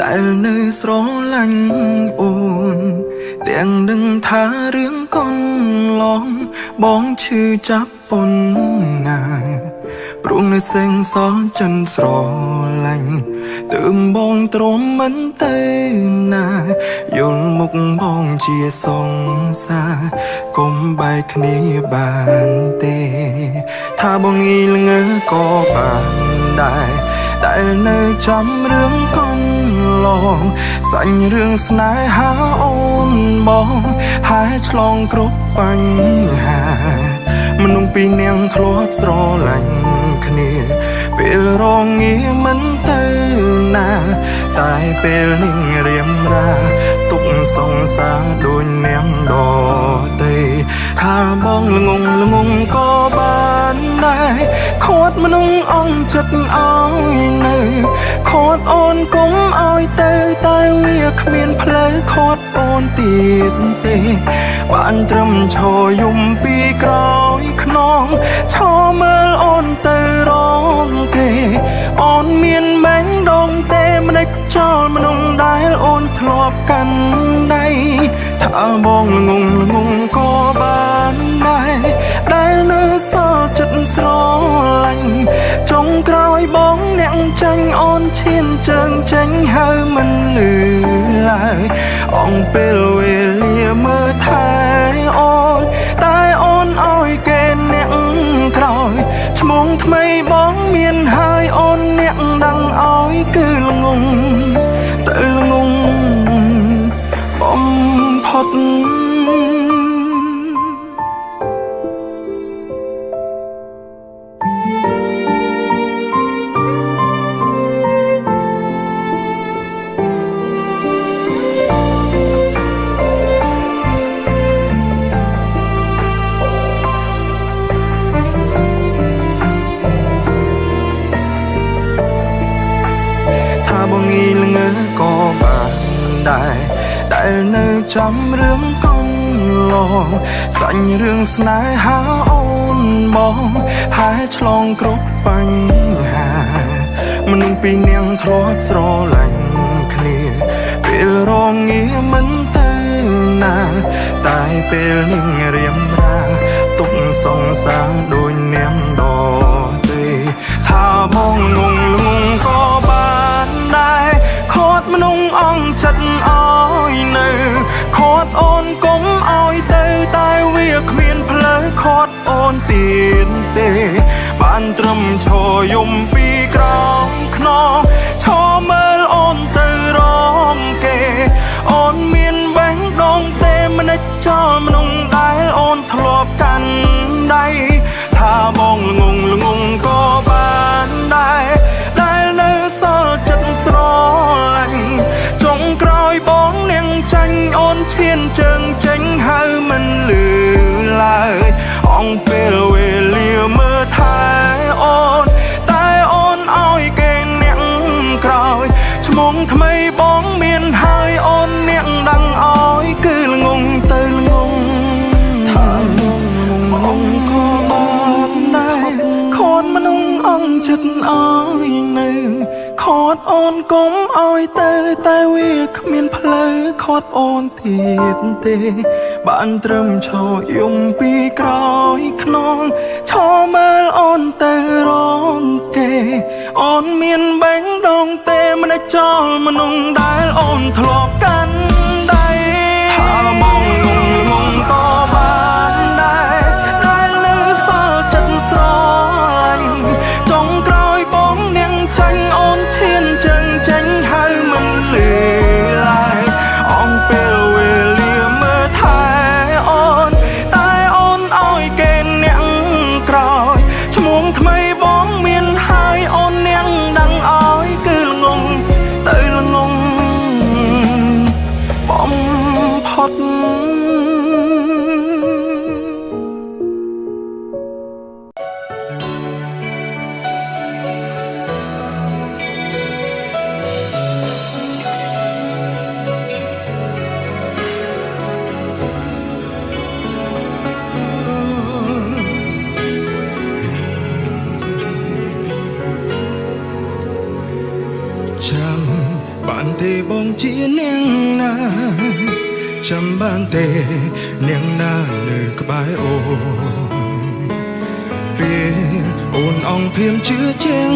ដែលនៅស្រឡាញ់អូនទាំងនឹងថារឿងកូនឡងបងឈឺចាប់ប៉ុណ្ណាព្រោះនៅសេងសល់ចិនស្រឡាញ់ទើបបងទ្រាំមិនទៅណាយល់មុខបងជាសង្សារកុំបែកគ្នាបានទេថាបងងីល្ងើក៏បានដែរដែលនៅចាំរឿងកូនឡងសាញ់រឿងស្នេហាអូនបងហើយឆ្លងគ្រប់បញ្ហាមនុស្សពីរនាក់ធ្លាប់ស្រឡាញ់គ្នាពេលរងាមិនទៅណាតែពេលនឹងរៀមរាទុកសង្សារដូចនាងដតីថាបងល្ងងក៏បានដែរខត់មនុស្សអងចិត្តឲ្យនៅខត់អូនគុំឲ្យទៅតែវាគ្មានផ្លូវខត់អូនទៀតទេបានត្រឹមឈរយំពីក្រោយខ្នងឈរមើលអូនទៅរងគេអូនមានមែងដងទេមិនដេចចោលមនុស្សដែលអូនធ្លាប់កាន់ដៃថាបងល្ងងក៏បានដែរដែលនៅសល់ចិត្តស្រឡាញ់ចុងក្រោយបងអ្នកចាញ់អូនឈានជើងចេញហើយមិនលឺឡើយអងពេលវេលាមើលថែអូនតែអូនឲ្យគេអ្នកក្រោយឈ្មោះថ្មីបងមានហើយអូនអ្នកដឹងឲ្យគឺល្ងងទៅល្ងងបំផុតបងងីល្ងើក៏បានដែរដែលនៅចាំរឿងកូនឡងសាញ់រឿងស្នេហាអូនបងហើយឆ្លងគ្រប់បញ្ហាមនុស្សពីរនាក់ធ្លាប់ស្រឡាញ់គ្នាពេលរងាមិនទៅណាតែពេលនឹងរៀមរាទុកសង្សារដូចនាងដតីថាបងងងក៏បានដែរខត់មនុស្សអងចិត្តឲ្យនៅខត់អូនគុំឲ្យទៅតែវាគ្មានផ្លូវខត់អូនទៀតទេបានត្រឹមឈរយំពីក្រោមខ្នងឈរមើលអូនទៅរងគេអូនមានបែងដងទេមិនដេចចោលមនុស្សដែលអូនធ្លាប់កាន់ដៃថាបងល្ងងក៏បានដែរដែលនៅសល់ចិត្តស្រឡាញ់ចុងក្រោយបងនាងចាញ់អូនឈានជើងចេញហើយមិនលឺឡើយអងពេលវេលាមើលថែអូនតែអូនឲ្យគេអ្នកក្រោយឈ្មោះថ្មីបងមានហើយអូនអ្នកដឹងឲ្យគឺល្ងងទៅល្ងងថាបងក៏បានដែរខត់មនុស្សអងចិត្តឲ្យនៅខត់អូនគុំឲ្យទៅតែវាគ្មានផ្លូវខត់អូនទៀតទេបានត្រឹមឈរយំពីក្រោយខ្នងឈរមើលអូនទៅរងគេអូនមានបែងដងទេមិនដេចចោលមនុស្សដែលអូនធ្លាប់កាន់ដៃថាបងងងក៏បានដែរដែលនៅសល់ចិត្តស្រឡាញ់ចុងក្រោយបងនាងចាញ់អូនឈានជើងចេញហើយមិនលឺឡើយអងពេលវេលាមើលថែអូនតែអូនឲ្យគេអ្នកក្រោយឈ្មោះថ្មីបងមានហើយអូននាងដឹងឲ្យគឺល្ងងទៅល្ងង បានទេបងជានាងណាចាំបានទេនាងណានៅក្បែរអូនពេលអូនអងភៀមជឿជាង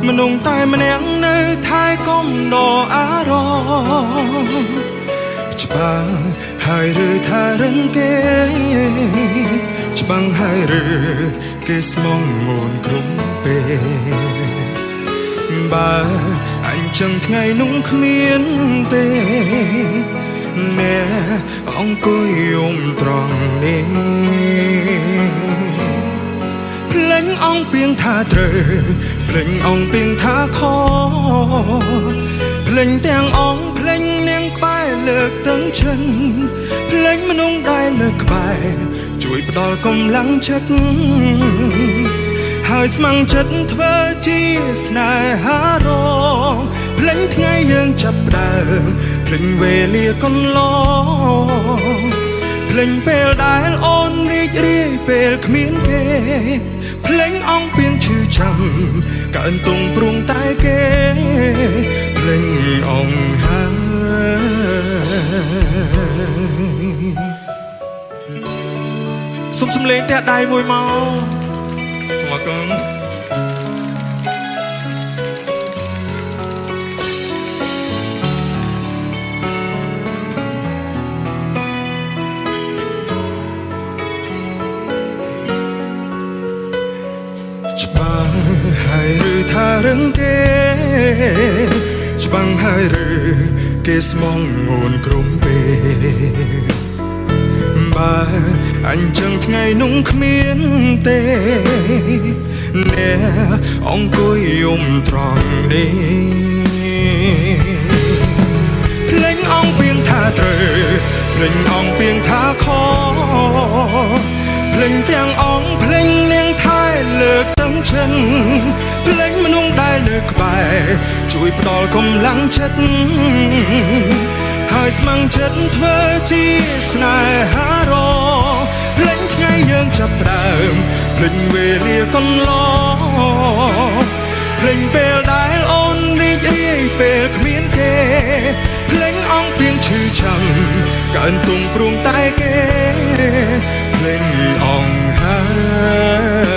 មនុស្សតែម្នាក់នៅថែកុំដកអារម្មណ៍ច្បាស់ហើយឬថារឹងគេច្បាស់ហើយឬគេស្មងងូនក្រុមពេលបើអញចឹងថ្ងៃនោះគ្មានទេអ្នកអង្គុយយំត្រង់នេះភ្លេងអង្គពីងថាត្រូវភ្លេងអង្គពីងថាខុសភ្លេងទាំងអង្គភ្លេងនាងក្បែរលើកទាំងឈិនភ្លេងមនុស្សដែលនៅក្បែរជួយផ្ដល់កម្លាំងចិត្តហើយស្ម័គ្រចិត្តធ្វើជាស្នេហារងភ្លេងថ្ងៃយើងចាប់ផ្ដើមភ្លេងវេលាកន្លងភ្លេងពេលដែលអូនរីករាយពេលគ្មានគេភ្លេងអង្គពីងឈឺចាំកើនទុំព្រួងតែគេភ្លេងអង្គហើយសុំសំលេងតែដៃមួយមកសូមអរគុណច្បាស់ហើយឬថារឹងគេច្បាស់ហើយឬគេស្មងងូនក្រុមពេលបើអញ្ចឹងថ្ងៃនោះគ្មានទេអ្នកអង្គុយយំត្រង់នេះភ្លេងអង្គពីងថាត្រូវភ្លេងអង្គពីងថាខុសភ្លេងទាំងអង្គភ្លេងនាងថែលើកទាំងចិនភ្លេងមនុស្សដែលនៅក្បែរជួយផ្ដល់កម្លាំងចិត្តហើយស្ម័គ្រចិត្តធ្វើជាស្នេហារងភ្លេងថ្ងៃយើងចាប់ផ្ដើមភ្លេងវេលាកន្លងភ្លេងពេលដែលអូនរីករាយពេលគ្មានគេភ្លេងអង្គពីងឈឺចាំកើនទុំព្រួងតែគេភ្លេងអង្គហើយ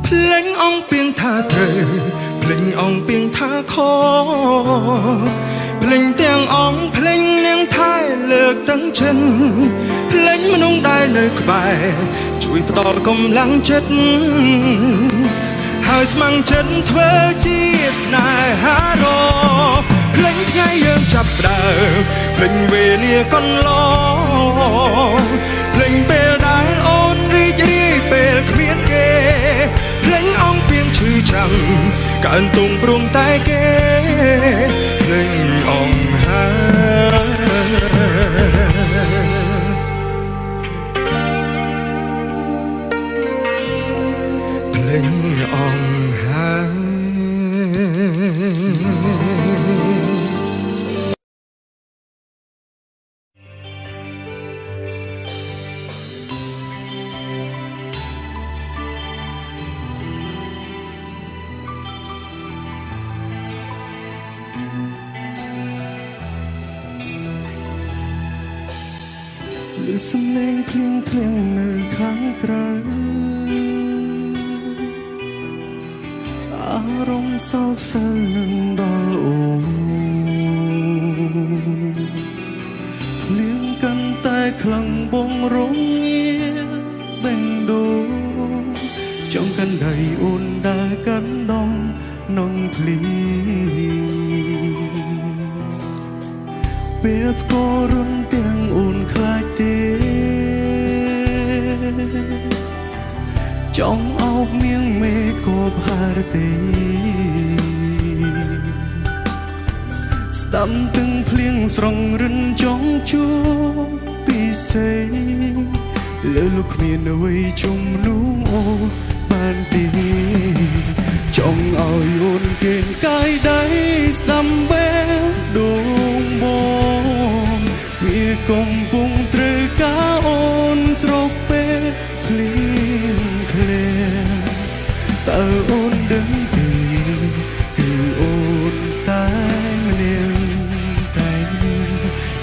ភ្លេងអង្គពីងថាត្រូវភ្លេងអង្គពីងថាខុសភ្លេងទាំងអង្គភ្លេងនាងថែលើកទាំងចិនភ្លេងមនុស្សដែលនៅក្បែរជួយផ្ដល់កម្លាំងចិត្តហើយស្ម័គ្រចិត្តធ្វើជាស្នេហារងភ្លេងថ្ងៃយើងចាប់ផ្ដើមភ្លេងវេលាកន្លងភ្លេងពេលដែលអូនរីករាយពេលគ្មានគេភ្លេងអង្គពីងឈឺចាំកើនទុំព្រួងតែគេភ្លេងអង្គហើយភ្លេងអង្គហើយឮសំឡេងភ្លៀងធ្លាក់នៅខាងក្រៅអារម្មណ៍សោកសៅនឹងដល់អូនភ្លៀងកាន់តែខ្លាំងបងរងាបេះដូងចង់កាន់ដៃអូនដើរកាន់ដងនងភ្លៀងពេលផ្គររំទាំងអូនខ្លាចទេចង់អោបមៀងមេកបហារទេស្ដាំទឹងភ្លៀងស្រងរិនចង់ជួបពិសេសលើលោកគ្មានអ្វីជំនួសអូបានទេចង់ឲ្យអូនគេកាយដៃស្ដាំបែបដងបងវា កំពុងត្រូវការអូនស្រកពេលភ្លៀងធ្លាតើអូនដឹងទេគឺអូនតែម្នាក់តែ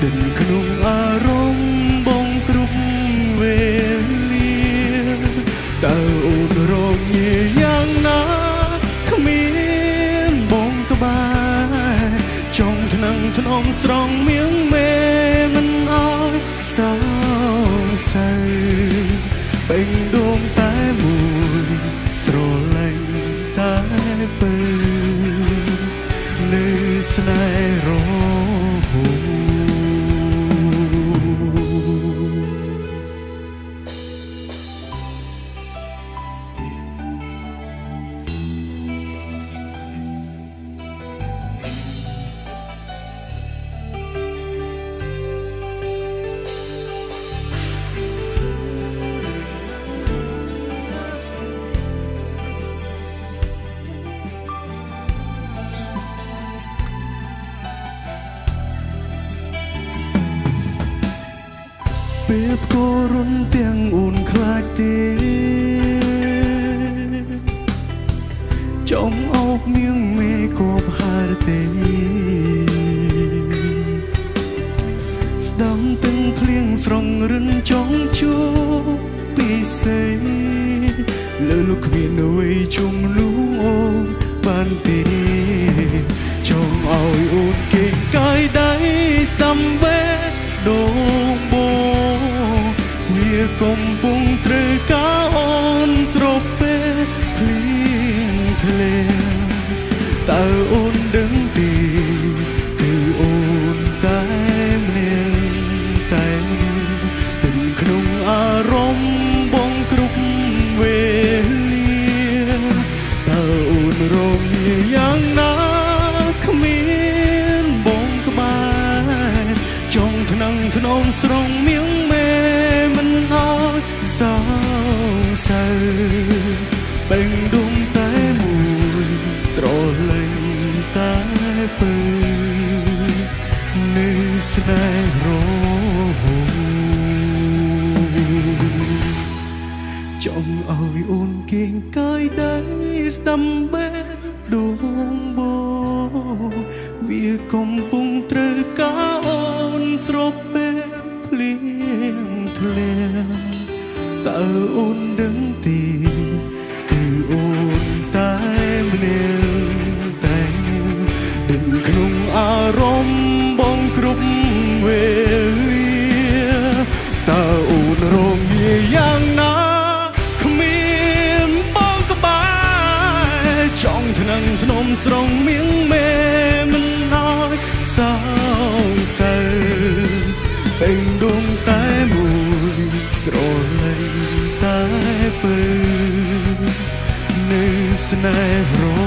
ដឹងក្នុងអារម្មណ៍បងគ្រប់វេលាតើអូនរងញាយ៉ាងណាគ្មានបងក្បែរចង់ថ្នឹងថ្នមស្រង់មៀងមេមិនអោយសោសៅពេញដួងតែមួយស្រឡាញ់តែពើនៅស្នេហ៍រហូតពេលផ្គររុនទាំងអូនខ្លាចទេចង់អោបមៀងមេគប់ហារទេស្ដាំទាំងភ្លៀងស្រងរិនចង់ជួបពិសេសលើលោកគ្មានអ្វីជំនួសអូនបានទេចង់ឲ្យអូនគេងកាយដៃស្ដាំបេះដូងវាកំពុងត្រូវការអូនស្រោបពេលភ្លៀងធ្លាតើអូនដឹងទេគឺអូនតែម្នាក់តែទាំងក្នុងអារម្មណ៍បងគ្រប់វេលាតើអូនរងញាយ៉ាងណាគ្មានបងក្បែរចង់ថ្នឹងថ្នមស្រង់មៀងសោសៅពេញដួងតែមួយស្រលាញ់តែពើនៅស្នេហ៍រហូតចង់ឲ្យអូនគេងកាយដៃស្ដាំបេះដូងបោវាកំពុងត្រូវការអូនស្រោបពេលភ្លៀងធ្លាតើអូនដឹងទេគឺអូនតែម្នាក់តែដឹងក្នុងអារម្មណ៍បងគ្រប់វេលាតើអូនរងញាយ៉ាងណាគ្មានបងក្បែរចង់ថ្នឹងថ្នមស្រង់មៀងមេមិនអោយសោសៅពេញដួងតែមួយស្រលាញ់តែពើនៅស្នេហ៍រ